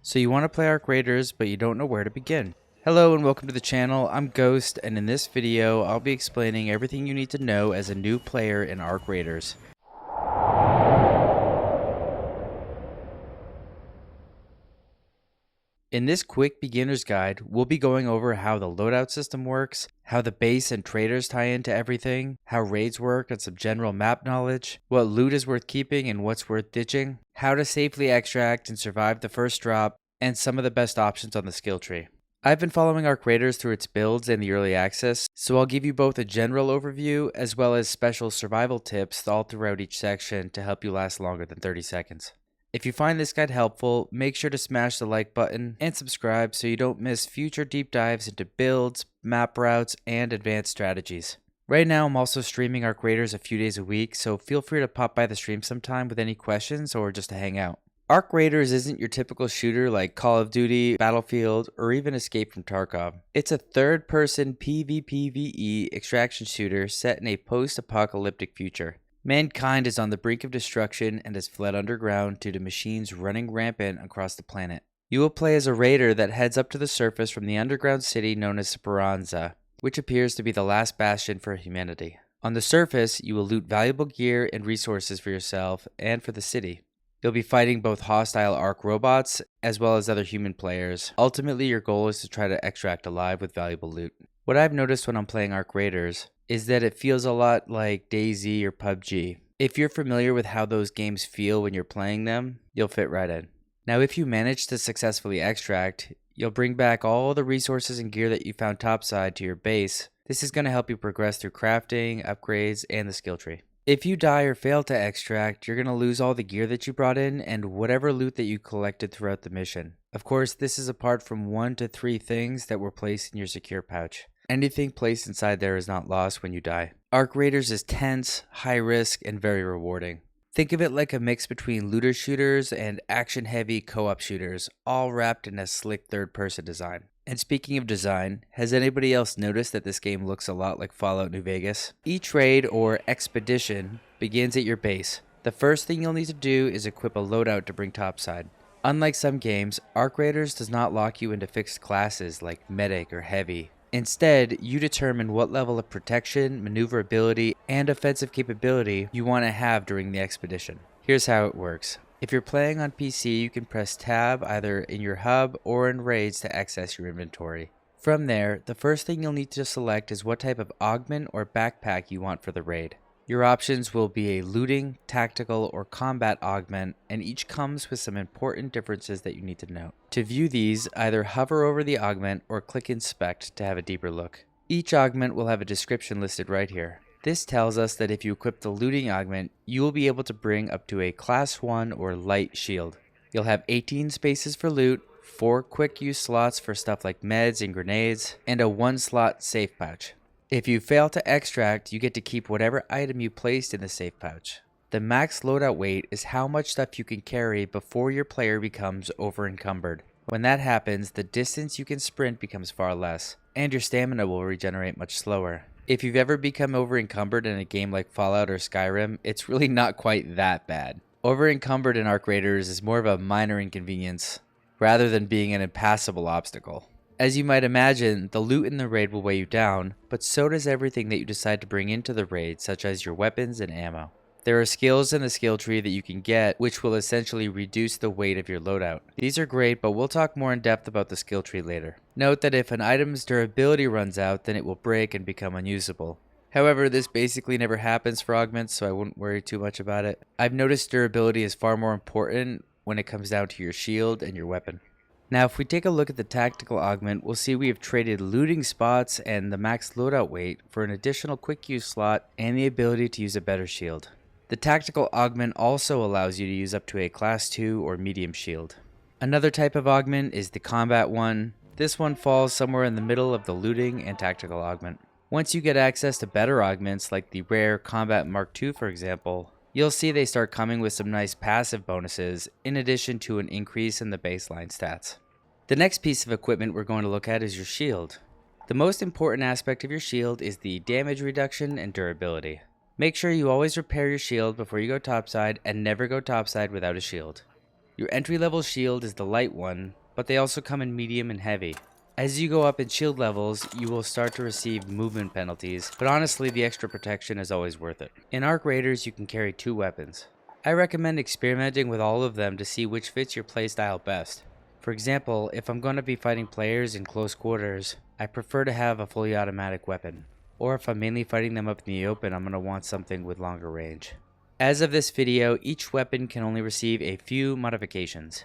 So you want to play Arc Raiders, but you don't know where to begin. Hello and welcome to the channel. I'm Ghost, and in this video, I'll be explaining everything you need to know as a new player in Arc Raiders. In this quick beginner's guide, we'll be going over how the loadout system works, how the base and traders tie into everything, how raids work and some general map knowledge, what loot is worth keeping and what's worth ditching, how to safely extract and survive the first drop, and some of the best options on the skill tree. I've been following Arc Raiders through its builds and the early access, so I'll give you both a general overview as well as special survival tips all throughout each section to help you last longer than 30 seconds. If you find this guide helpful, make sure to smash the like button and subscribe so you don't miss future deep dives into builds, map routes, and advanced strategies. Right now I'm also streaming Arc Raiders a few days a week, so feel free to pop by the stream sometime with any questions or just to hang out. Arc Raiders isn't your typical shooter like Call of Duty, Battlefield, or even Escape from Tarkov. It's a third-person PvPvE extraction shooter set in a post-apocalyptic future. Mankind is on the brink of destruction and has fled underground due to machines running rampant across the planet. You will play as a raider that heads up to the surface from the underground city known as Speranza, which appears to be the last bastion for humanity. On the surface, you will loot valuable gear and resources for yourself and for the city. You'll be fighting both hostile Arc robots as well as other human players. Ultimately, your goal is to try to extract alive with valuable loot. What I've noticed when I'm playing Arc Raiders is that it feels a lot like DayZ or PUBG. If you're familiar with how those games feel when you're playing them, you'll fit right in. Now, if you manage to successfully extract, you'll bring back all the resources and gear that you found topside to your base. This is going to help you progress through crafting, upgrades, and the skill tree. If you die or fail to extract, you're going to lose all the gear that you brought in and whatever loot that you collected throughout the mission. Of course, this is apart from 1 to 3 things that were placed in your secure pouch. Anything placed inside there is not lost when you die. Arc Raiders is tense, high risk, and very rewarding. Think of it like a mix between looter shooters and action-heavy co-op shooters, all wrapped in a slick third-person design. And speaking of design, has anybody else noticed that this game looks a lot like Fallout New Vegas? Each raid or expedition begins at your base. The first thing you'll need to do is equip a loadout to bring topside. Unlike some games, Arc Raiders does not lock you into fixed classes like medic or heavy. Instead, you determine what level of protection, maneuverability, and offensive capability you want to have during the expedition. Here's how it works. If you're playing on PC, you can press tab either in your hub or in raids to access your inventory. From there, the first thing you'll need to select is what type of augment or backpack you want for the raid. Your options will be a looting, tactical, or combat augment, and each comes with some important differences that you need to note. To view these, either hover over the augment or click inspect to have a deeper look. Each augment will have a description listed right here. This tells us that if you equip the looting augment, you will be able to bring up to a class 1 or light shield. You'll have 18 spaces for loot, 4 quick use slots for stuff like meds and grenades, and a 1 slot safe pouch. If you fail to extract, you get to keep whatever item you placed in the safe pouch. The max loadout weight is how much stuff you can carry before your player becomes over encumbered. When that happens, the distance you can sprint becomes far less, and your stamina will regenerate much slower. If you've ever become over encumbered in a game like Fallout or Skyrim, it's really not quite that bad. Over encumbered in Arc Raiders is more of a minor inconvenience, rather than being an impassable obstacle. As you might imagine, the loot in the raid will weigh you down, but so does everything that you decide to bring into the raid, such as your weapons and ammo. There are skills in the skill tree that you can get, which will essentially reduce the weight of your loadout. These are great, but we'll talk more in depth about the skill tree later. Note that if an item's durability runs out, then it will break and become unusable. However, this basically never happens for augments, so I wouldn't worry too much about it. I've noticed durability is far more important when it comes down to your shield and your weapon. Now, if we take a look at the tactical augment, we'll see we have traded looting spots and the max loadout weight for an additional quick use slot and the ability to use a better shield. The tactical augment also allows you to use up to a class 2 or medium shield. Another type of augment is the combat one. This one falls somewhere in the middle of the looting and tactical augment. Once you get access to better augments like the rare combat Mark II for example, you'll see they start coming with some nice passive bonuses in addition to an increase in the baseline stats. The next piece of equipment we're going to look at is your shield. The most important aspect of your shield is the damage reduction and durability. Make sure you always repair your shield before you go topside and never go topside without a shield. Your entry level shield is the light one, but they also come in medium and heavy. As you go up in shield levels, you will start to receive movement penalties, but honestly the extra protection is always worth it. In Arc Raiders you can carry 2 weapons. I recommend experimenting with all of them to see which fits your playstyle best. For example, if I'm going to be fighting players in close quarters, I prefer to have a fully automatic weapon. Or if I'm mainly fighting them up in the open, I'm going to want something with longer range. As of this video, each weapon can only receive a few modifications.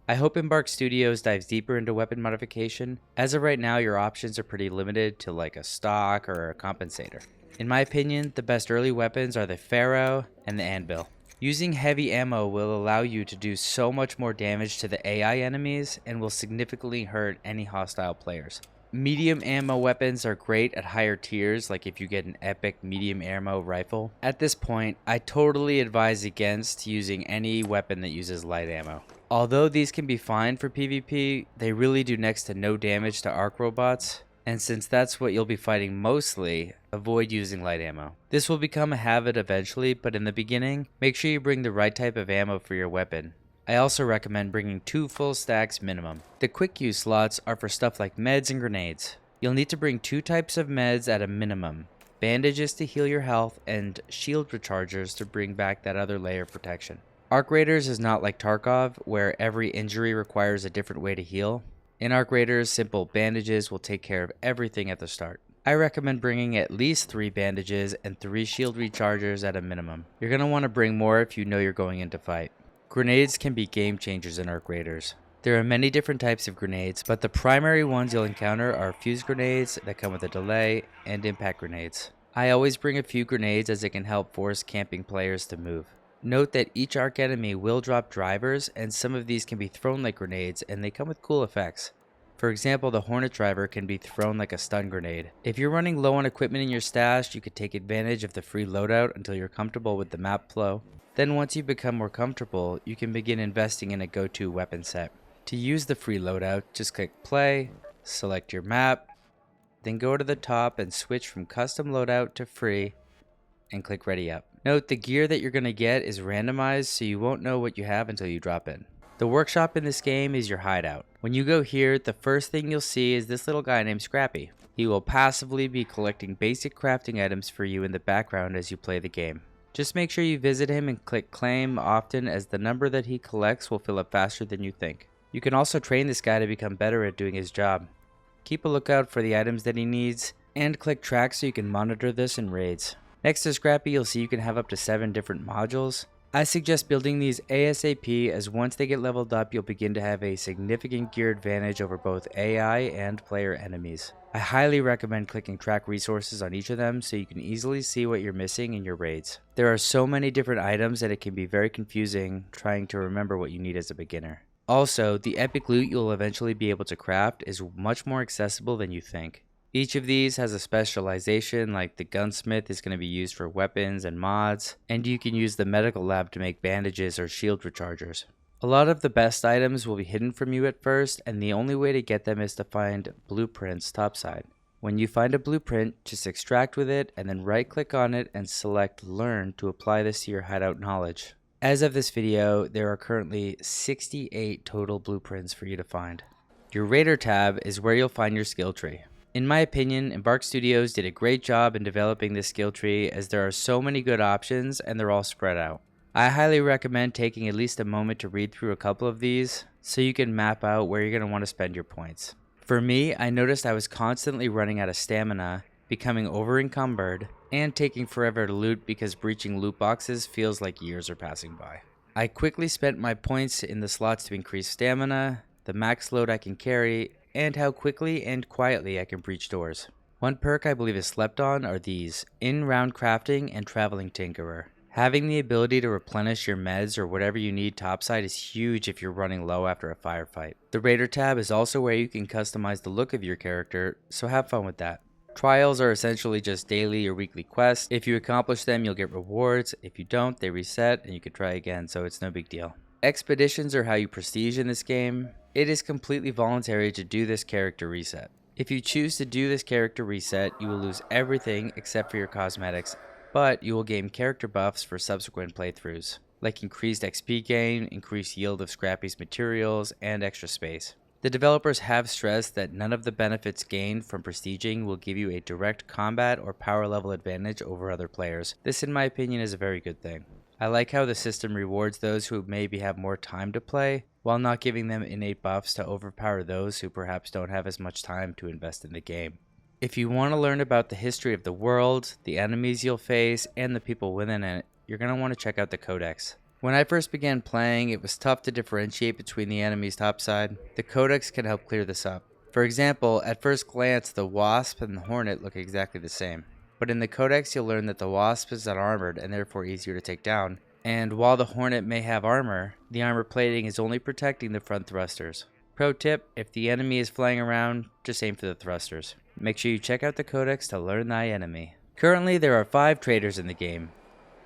I hope Embark Studios dives deeper into weapon modification. As of right now, your options are pretty limited to like a stock or a compensator. In my opinion, the best early weapons are the Pharaoh and the Anvil. Using heavy ammo will allow you to do so much more damage to the AI enemies and will significantly hurt any hostile players. Medium ammo weapons are great at higher tiers, like if you get an epic medium ammo rifle. At this point, I totally advise against using any weapon that uses light ammo. Although these can be fine for PvP, they really do next to no damage to arc robots, and since that's what you'll be fighting mostly, avoid using light ammo. This will become a habit eventually, but in the beginning, make sure you bring the right type of ammo for your weapon. I also recommend bringing 2 full stacks minimum. The quick use slots are for stuff like meds and grenades. You'll need to bring 2 types of meds at a minimum. Bandages to heal your health and shield rechargers to bring back that other layer of protection. Arc Raiders is not like Tarkov, where every injury requires a different way to heal. In Arc Raiders, simple bandages will take care of everything at the start. I recommend bringing at least 3 bandages and 3 shield rechargers at a minimum. You're going to want to bring more if you know you're going into fight. Grenades can be game changers in Arc Raiders. There are many different types of grenades, but the primary ones you'll encounter are fuse grenades that come with a delay and impact grenades. I always bring a few grenades as it can help force camping players to move. Note that each arc enemy will drop drivers, and some of these can be thrown like grenades and they come with cool effects. For example, the Hornet driver can be thrown like a stun grenade. If you're running low on equipment in your stash, you could take advantage of the free loadout until you're comfortable with the map flow. Then once you become more comfortable, you can begin investing in a go-to weapon set. To use the free loadout, just click play, select your map, then go to the top and switch from custom loadout to free and click ready up. Note the gear that you're going to get is randomized, so you won't know what you have until you drop in. The workshop in this game is your hideout. When you go here, the first thing you'll see is this little guy named Scrappy. He will passively be collecting basic crafting items for you in the background as you play the game. Just make sure you visit him and click claim often, as the number that he collects will fill up faster than you think. You can also train this guy to become better at doing his job. Keep a lookout for the items that he needs and click track so you can monitor this in raids. Next to Scrappy, you'll see you can have up to 7 different modules. I suggest building these ASAP, as once they get leveled up, you'll begin to have a significant gear advantage over both AI and player enemies. I highly recommend clicking track resources on each of them so you can easily see what you're missing in your raids. There are so many different items that it can be very confusing trying to remember what you need as a beginner. Also, the epic loot you'll eventually be able to craft is much more accessible than you think. Each of these has a specialization, like the gunsmith is going to be used for weapons and mods, and you can use the medical lab to make bandages or shield rechargers. A lot of the best items will be hidden from you at first, and the only way to get them is to find blueprints topside. When you find a blueprint, just extract with it and then right click on it and select learn to apply this to your hideout knowledge. As of this video, there are currently 68 total blueprints for you to find. Your Raider tab is where you'll find your skill tree. In my opinion, Embark Studios did a great job in developing this skill tree, as there are so many good options and they're all spread out. I highly recommend taking at least a moment to read through a couple of these so you can map out where you're going to want to spend your points. For me, I noticed I was constantly running out of stamina, becoming over encumbered, and taking forever to loot because breaching loot boxes feels like years are passing by. I quickly spent my points in the slots to increase stamina, the max load I can carry, and how quickly and quietly I can breach doors. One perk I believe is slept on are these: in-round crafting and traveling tinkerer. Having the ability to replenish your meds or whatever you need topside is huge if you're running low after a firefight. The Raider tab is also where you can customize the look of your character, so have fun with that. Trials are essentially just daily or weekly quests. If you accomplish them, you'll get rewards. If you don't, they reset and you can try again, so it's no big deal. Expeditions are how you prestige in this game. It is completely voluntary to do this character reset. If you choose to do this character reset, you will lose everything except for your cosmetics, but you will gain character buffs for subsequent playthroughs. like increased XP gain, increased yield of Scrappy's materials, and extra space. The developers have stressed that none of the benefits gained from prestiging will give you a direct combat or power level advantage over other players. This, in my opinion, is a very good thing. I like how the system rewards those who maybe have more time to play, while not giving them innate buffs to overpower those who perhaps don't have as much time to invest in the game. If you want to learn about the history of the world, the enemies you'll face, and the people within it, you're going to want to check out the Codex. When I first began playing, it was tough to differentiate between the enemies topside. The Codex can help clear this up. For example, at first glance, the Wasp and the Hornet look exactly the same. But in the Codex, you'll learn that the Wasp is unarmored and therefore easier to take down. And while the Hornet may have armor, the armor plating is only protecting the front thrusters. Pro tip, if the enemy is flying around, just aim for the thrusters. Make sure you check out the Codex to learn thy enemy. Currently, there are 5 traders in the game.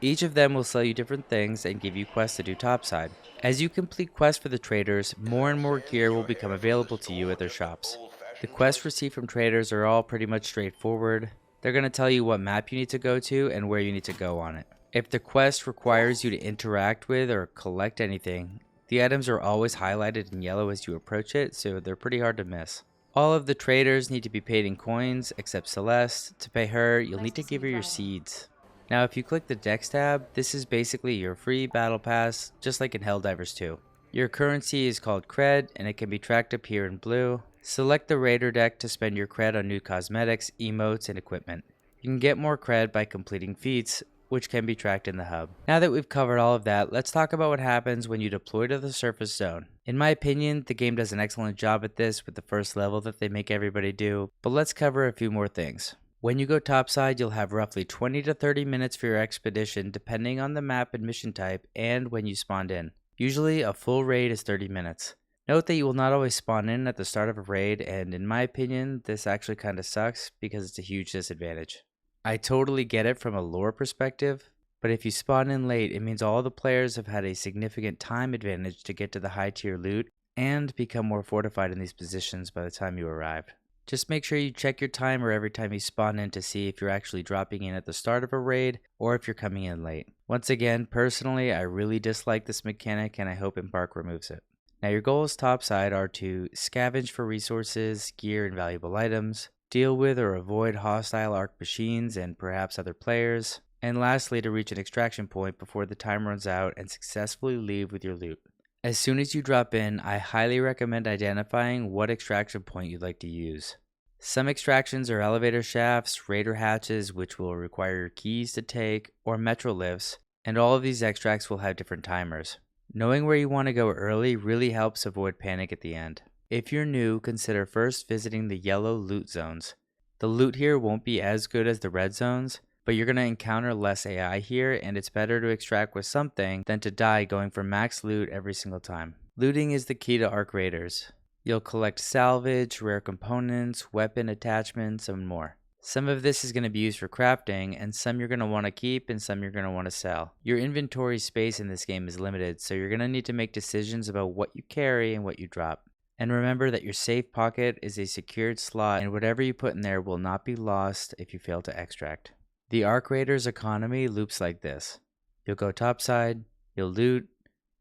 Each of them will sell you different things and give you quests to do topside. As you complete quests for the traders, more and more gear will become available to you at their shops. The quests received from traders are all pretty much straightforward. They're going to tell you what map you need to go to and where you need to go on it. If the quest requires you to interact with or collect anything, the items are always highlighted in yellow as you approach it, so they're pretty hard to miss. All of the traders need to be paid in coins, except Celeste. To pay her, you'll need to give her your seeds. Now if you click the Dex tab, this is basically your free battle pass, just like in Helldivers 2. Your currency is called cred, and it can be tracked up here in blue. Select the Raider deck to spend your cred on new cosmetics, emotes, and equipment. You can get more cred by completing feats, which can be tracked in the hub. Now that we've covered all of that, let's talk about what happens when you deploy to the surface zone. In my opinion, the game does an excellent job at this with the first level that they make everybody do, but let's cover a few more things. When you go topside, you'll have roughly 20 to 30 minutes for your expedition depending on the map and mission type and when you spawned in. Usually a full raid is 30 minutes. Note that you will not always spawn in at the start of a raid, and in my opinion, this actually kinda sucks because it's a huge disadvantage. I totally get it from a lore perspective, but if you spawn in late, it means all the players have had a significant time advantage to get to the high tier loot and become more fortified in these positions by the time you arrive. Just make sure you check your timer every time you spawn in to see if you're actually dropping in at the start of a raid or if you're coming in late. Once again, personally, I really dislike this mechanic and I hope Embark removes it. Now your goals topside are to scavenge for resources, gear, and valuable items, deal with or avoid hostile ARC machines and perhaps other players, and lastly to reach an extraction point before the time runs out and successfully leave with your loot. As soon as you drop in, I highly recommend identifying what extraction point you'd like to use. Some extractions are elevator shafts, raider hatches which will require your keys to take, or metro lifts, and all of these extracts will have different timers. Knowing where you want to go early really helps avoid panic at the end. If you're new, consider first visiting the yellow loot zones. The loot here won't be as good as the red zones, but you're going to encounter less AI here, and it's better to extract with something than to die going for max loot every single time. Looting is the key to ARC Raiders. You'll collect salvage, rare components, weapon attachments, and more. Some of this is going to be used for crafting, and some you're going to want to keep and some you're going to want to sell. Your inventory space in this game is limited, so you're going to need to make decisions about what you carry and what you drop. And remember that your safe pocket is a secured slot, and whatever you put in there will not be lost if you fail to extract. The ARC Raiders economy loops like this. You'll go topside, you'll loot,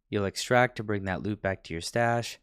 you'll extract to bring that loot back to your stash,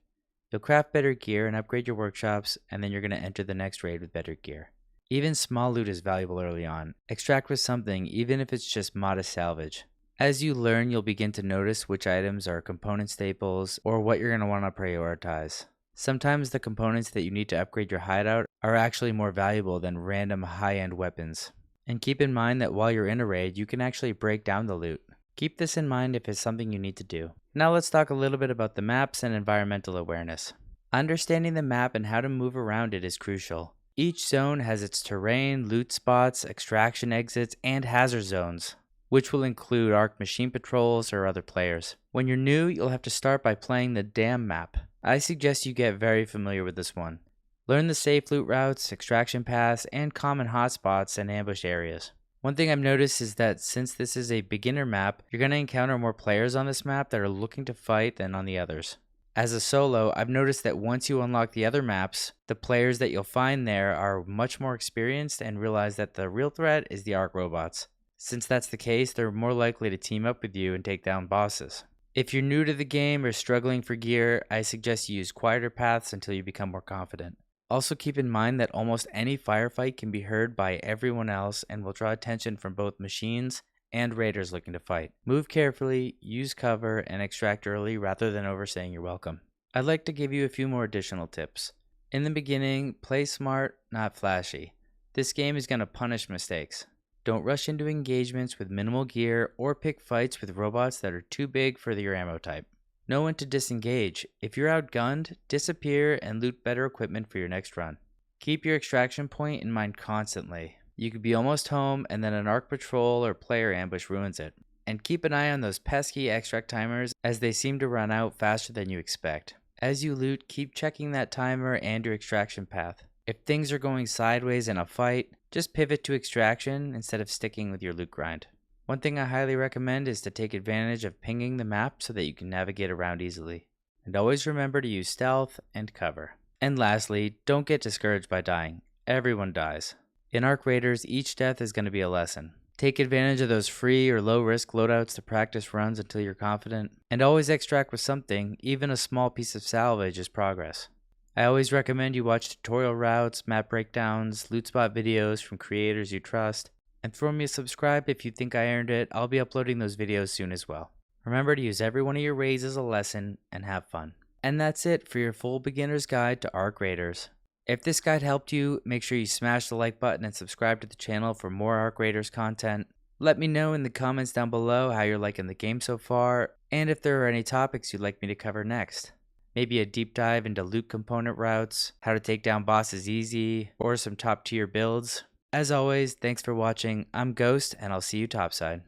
you'll craft better gear and upgrade your workshops, and then you're going to enter the next raid with better gear. Even small loot is valuable early on. Extract with something, even if it's just modest salvage. As you learn, you'll begin to notice which items are component staples or what you're going to want to prioritize. Sometimes the components that you need to upgrade your hideout are actually more valuable than random high-end weapons. And keep in mind that while you're in a raid, you can actually break down the loot. Keep this in mind if it's something you need to do. Now let's talk a little bit about the maps and environmental awareness. Understanding the map and how to move around it is crucial. Each zone has its terrain, loot spots, extraction exits, and hazard zones, which will include ARC machine patrols or other players. When you're new, you'll have to start by playing the Dam map. I suggest you get very familiar with this one. Learn the safe loot routes, extraction paths, and common hotspots and ambush areas. One thing I've noticed is that since this is a beginner map, you're going to encounter more players on this map that are looking to fight than on the others. As a solo, I've noticed that once you unlock the other maps, the players that you'll find there are much more experienced and realize that the real threat is the ARC robots. Since that's the case, they're more likely to team up with you and take down bosses. If you're new to the game or struggling for gear, I suggest you use quieter paths until you become more confident. Also keep in mind that almost any firefight can be heard by everyone else and will draw attention from both machines and raiders looking to fight. Move carefully, use cover, and extract early rather than overstaying your welcome. I'd like to give you a few more additional tips. In the beginning, play smart, not flashy. This game is going to punish mistakes. Don't rush into engagements with minimal gear or pick fights with robots that are too big for your ammo type. Know when to disengage. If you're outgunned, disappear and loot better equipment for your next run. Keep your extraction point in mind constantly. You could be almost home and then an ARC patrol or player ambush ruins it. And keep an eye on those pesky extract timers as they seem to run out faster than you expect. As you loot, keep checking that timer and your extraction path. If things are going sideways in a fight, just pivot to extraction instead of sticking with your loot grind. One thing I highly recommend is to take advantage of pinging the map so that you can navigate around easily. And always remember to use stealth and cover. And lastly, don't get discouraged by dying. Everyone dies. In Arc Raiders, each death is going to be a lesson. Take advantage of those free or low risk loadouts to practice runs until you're confident. And always extract with something, even a small piece of salvage is progress. I always recommend you watch tutorial routes, map breakdowns, loot spot videos from creators you trust, and throw me a subscribe if you think I earned it. I'll be uploading those videos soon as well. Remember to use every one of your raids as a lesson and have fun. And that's it for your full beginner's guide to Arc Raiders. If this guide helped you, make sure you smash the like button and subscribe to the channel for more Arc Raiders content. Let me know in the comments down below how you're liking the game so far, and if there are any topics you'd like me to cover next. Maybe a deep dive into loot component routes, how to take down bosses easy, or some top tier builds. As always, thanks for watching. I'm Ghost, and I'll see you topside.